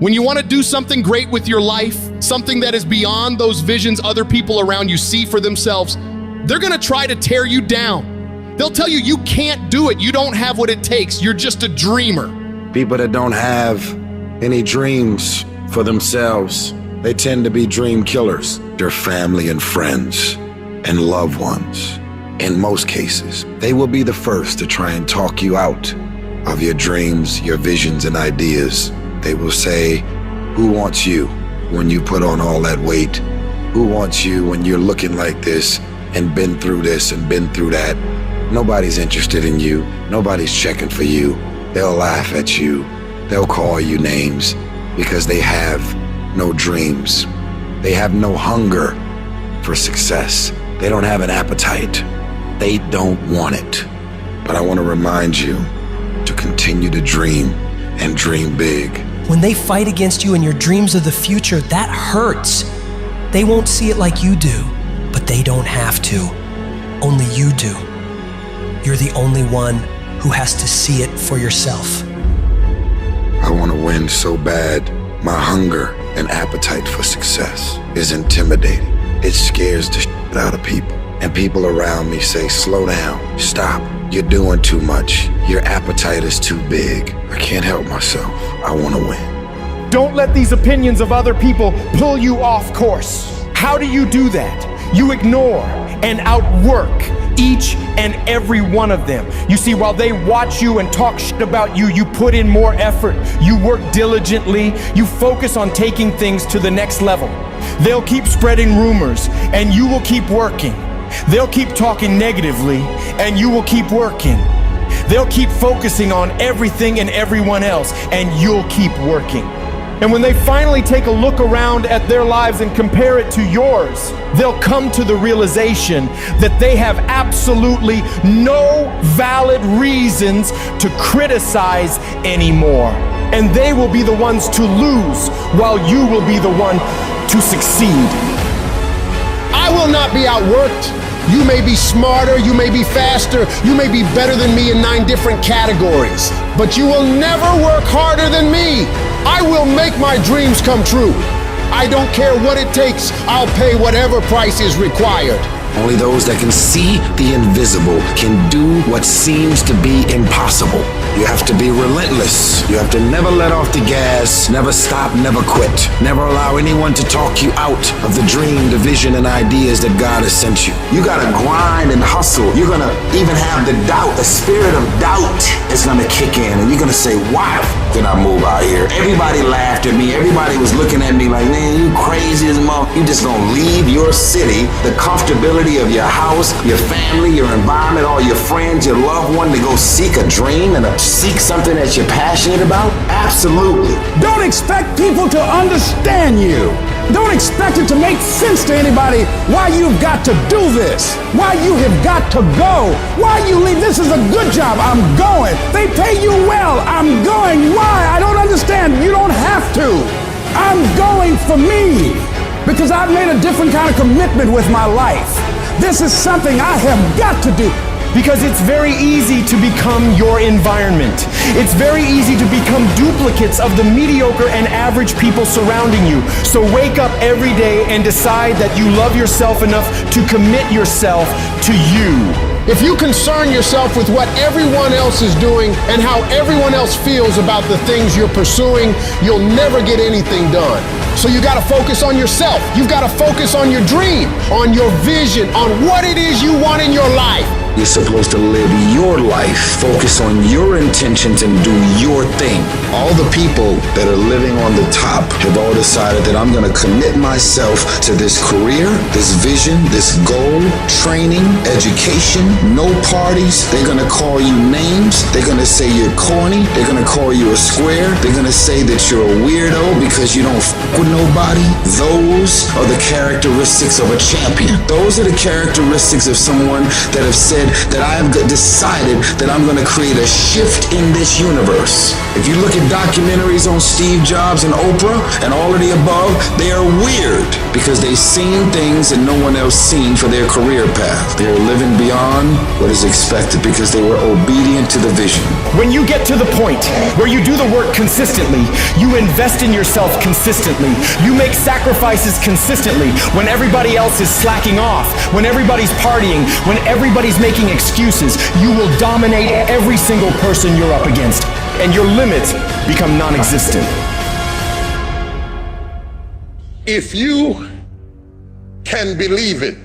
When you want to do something great with your life, something that is beyond those visions other people around you see for themselves, they're going to try to tear you down. They'll tell you you can't do it. You don't have what it takes. You're just a dreamer. People that don't have any dreams for themselves, they tend to be dream killers. Their family and friends and loved ones, in most cases, they will be the first to try and talk you out of your dreams, your visions and ideas. They will say, who wants you when you put on all that weight? Who wants you when you're looking like this and been through this and been through that? Nobody's interested in you. Nobody's checking for you. They'll laugh at you. They'll call you names because they have no dreams. They have no hunger for success. They don't have an appetite. They don't want it. But I want to remind you to continue to dream and dream big. When they fight against you and your dreams of the future, that hurts. They won't see it like you do, but they don't have to. Only you do. You're the only one who has to see it for yourself. I want to win so bad. My hunger and appetite for success is intimidating. It scares the shit out of people. And people around me say, slow down, stop. You're doing too much. Your appetite is too big. I can't help myself. I want to win. Don't let these opinions of other people pull you off course. How do you do that? You ignore and outwork each and every one of them. You see, while they watch you and talk shit about you, you put in more effort. You work diligently. You focus on taking things to the next level. They'll keep spreading rumors and you will keep working. They'll keep talking negatively and you will keep working. They'll keep focusing on everything and everyone else and you'll keep working. And when they finally take a look around at their lives and compare it to yours, they'll come to the realization that they have absolutely no valid reasons to criticize anymore. And they will be the ones to lose while you will be the one to succeed. I will not be outworked. You may be smarter, you may be faster, you may be better than me in 9 different categories, but you will never work harder than me. I will make my dreams come true. I don't care what it takes, I'll pay whatever price is required. Only those that can see the invisible can do what seems to be impossible. You have to be relentless. You have to never let off the gas, never stop, never quit. Never allow anyone to talk you out of the dream, the vision, and ideas that God has sent you. You gotta grind and hustle. You're gonna even have the doubt, the spirit of doubt is gonna kick in, and you're gonna say, why did I move out here? Everybody laughed at me. Everybody was looking at me like, man, you crazy as a mother. You just gonna leave your city, the comfortability of your house, your family, your environment, all your friends, your loved one to go seek a dream and seek something that you're passionate about? Absolutely. Don't expect people to understand you. Don't expect it to make sense to anybody why you've got to do this, why you have got to go, why you leave. This is a good job. I'm going. They pay you well. I'm going. Why? I don't understand. You don't have to. I'm going for me because I've made a different kind of commitment with my life. This is something I have got to do. Because it's very easy to become your environment. It's very easy to become duplicates of the mediocre and average people surrounding you. So wake up every day and decide that you love yourself enough to commit yourself to you. If you concern yourself with what everyone else is doing and how everyone else feels about the things you're pursuing, you'll never get anything done. So you gotta focus on yourself. You've gotta focus on your dream, on your vision, on what it is you want in your life. You're supposed to live your life, focus on your intentions and do your thing. All the people that are living on the top have all decided that I'm gonna commit myself to this career, this vision, this goal, training, education, no parties. They're gonna call you names. They're gonna say you're corny. They're gonna call you a square. They're gonna say that you're a weirdo because you don't f with nobody. Those are the characteristics of a champion. Those are the characteristics of someone that have said said that I have decided that I'm going to create a shift in this universe. If you look at documentaries on Steve Jobs and Oprah and all of the above, they are weird because they've seen things that no one else seen for their career path. They are living beyond what is expected because they were obedient to the vision. When you get to the point where you do the work consistently, you invest in yourself consistently, you make sacrifices consistently when everybody else is slacking off, when everybody's partying, when everybody's making excuses, you will dominate every single person you're up against, and your limits become non-existent. If you can believe it,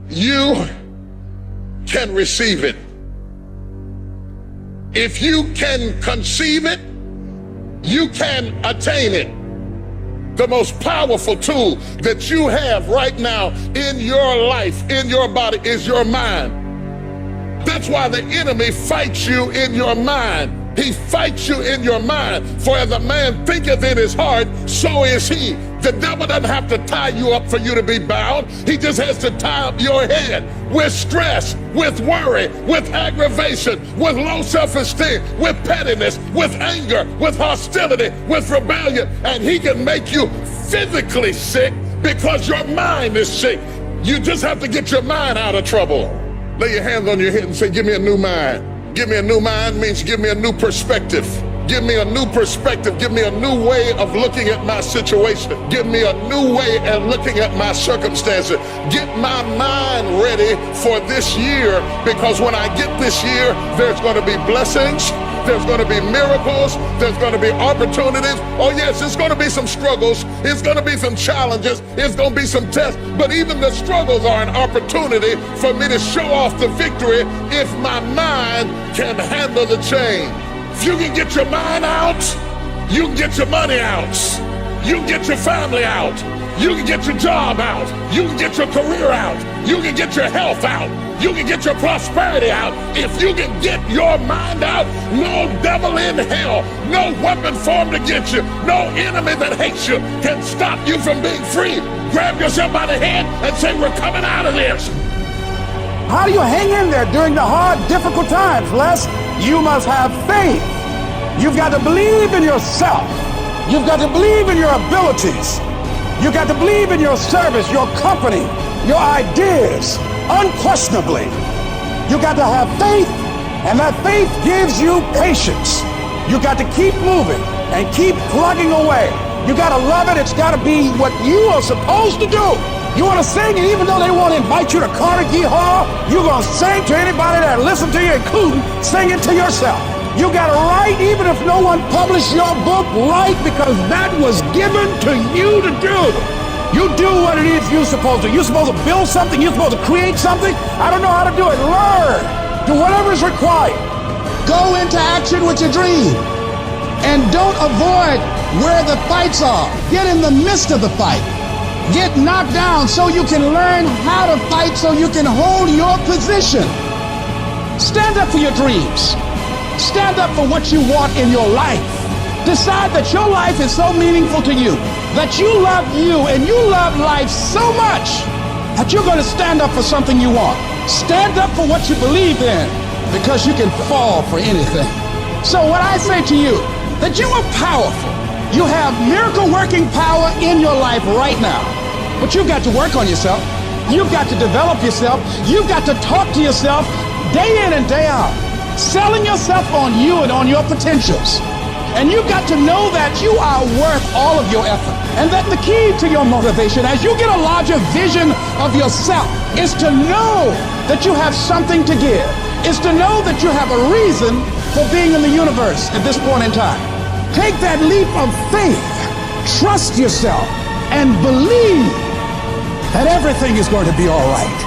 you can receive it. If you can conceive it, you can attain it. The most powerful tool that you have right now in your life, in your body, is your mind. That's why the enemy fights you in your mind. He fights you in your mind. For as a man thinketh in his heart, so is he. The devil doesn't have to tie you up for you to be bound. He just has to tie up your head with stress, with worry, with aggravation, with low self-esteem, with pettiness, with anger, with hostility, with rebellion. And he can make you physically sick because your mind is sick. You just have to get your mind out of trouble. Lay your hands on your head and say, give me a new mind. Give me a new mind means give me a new perspective. Give me a new perspective. Give me a new way of looking at my situation. Give me a new way of looking at my circumstances. Get my mind ready for this year, because when I get this year, there's going to be blessings. There's going to be miracles. There's going to be opportunities. Oh yes, it's going to be some struggles. It's going to be some challenges. It's going to be some tests. But even the struggles are an opportunity for me to show off the victory if my mind can handle the change. If you can get your mind out, you can get your money out. You can get your family out. You can get your job out. You can get your career out. You can get your health out. You can get your prosperity out. If you can get your mind out, no devil in hell, no weapon formed against you, no enemy that hates you can stop you from being free. Grab yourself by the hand and say, we're coming out of this. How do you hang in there during the hard, difficult times, Les? You must have faith. You've got to believe in yourself. You've got to believe in your abilities. You've got to believe in your service, your company, your ideas, unquestionably. You've got to have faith, and that faith gives you patience. You've got to keep moving and keep plugging away. You got to love it. It's got to be what you are supposed to do. You want to sing, and even though they won't invite you to Carnegie Hall, you're going to sing to anybody that listen to you, including sing it to yourself. You got to write, even if no one published your book, write, because that was given to you to do. You do what it is you're supposed to. You're supposed to build something. You're supposed to create something. I don't know how to do it. Learn. Do whatever is required. Go into action with your dream. And don't avoid where the fights are. Get in the midst of the fight. Get knocked down so you can learn how to fight, so you can hold your position. Stand up for your dreams. Stand up for what you want in your life. Decide that your life is so meaningful to you, that you love you and you love life so much that you're going to stand up for something you want. Stand up for what you believe in, because you can fall for anything. So what I say to you, that you are powerful. You have miracle working power in your life right now, but you've got to work on yourself. You've got to develop yourself. You've got to talk to yourself day in and day out, selling yourself on you and on your potentials. And you've got to know that you are worth all of your effort. And that the key to your motivation, as you get a larger vision of yourself, is to know that you have something to give. Is to know that you have a reason for being in the universe at this point in time. Take that leap of faith, trust yourself, and believe that everything is going to be all right.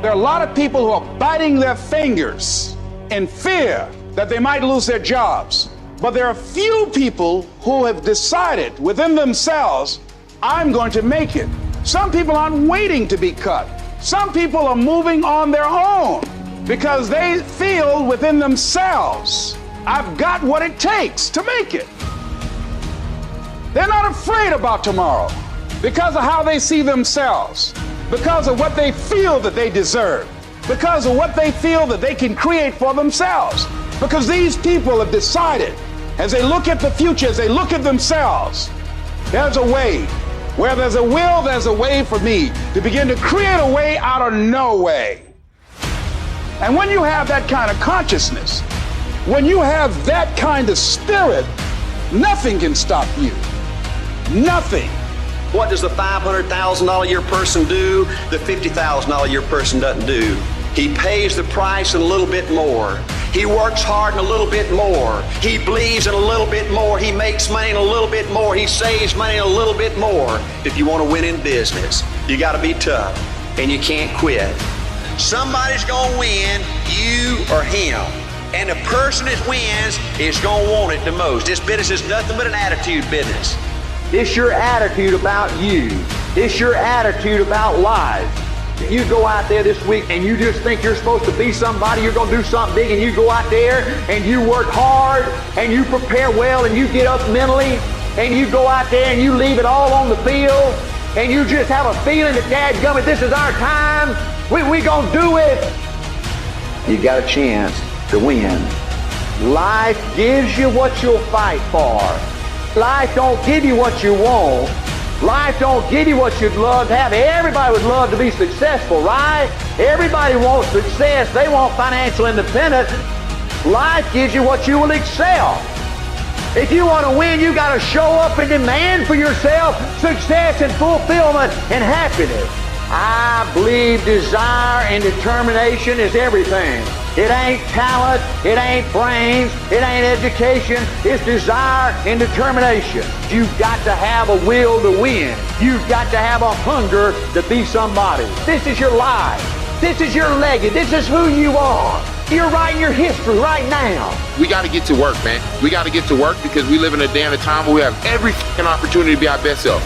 There are a lot of people who are biting their fingers in fear that they might lose their jobs. But there are few people who have decided within themselves, I'm going to make it. Some people aren't waiting to be cut. Some people are moving on their own, because they feel within themselves, I've got what it takes to make it. They're not afraid about tomorrow. because of how they see themselves, because of what they feel that they deserve, because of what they feel that they can create for themselves. Because these people have decided, as they look at the future, as they look at themselves, there's a way. Where there's a will, there's a way for me to begin to create a way out of no way. And when you have that kind of consciousness, when you have that kind of spirit, nothing can stop you. Nothing. What does the $500,000 a year person do? The $50,000 a year person doesn't do. He pays the price and a little bit more. He works hard and a little bit more. He believes in a little bit more. He makes money and a little bit more. He saves money and a little bit more. If you want to win in business, you got to be tough and you can't quit. Somebody's going to win, you or him. And the person that wins is going to want it the most. This business is nothing but an attitude business. It's your attitude about you. It's your attitude about life. If you go out there this week and you just think you're supposed to be somebody, you're going to do something big, and you go out there and you work hard and you prepare well and you get up mentally and you go out there and you leave it all on the field and you just have a feeling that, dadgummit, this is our time, we going to do it. You got a chance to win. Life gives you what you'll fight for. Life don't give you what you want. Life don't give you what you'd love to have. Everybody would love to be successful, right? Everybody wants success. They want financial independence. Life gives you what you will excel. If you want to win, you got to show up and demand for yourself success and fulfillment and happiness. I believe desire and determination is everything. It ain't talent, it ain't brains, it ain't education, it's desire and determination. You've got to have a will to win. You've got to have a hunger to be somebody. This is your life. This is your legacy. This is who you are. You're writing your history right now. We got to get to work, man. We got to get to work because we live in a day and a time where we have every fucking opportunity to be our best self.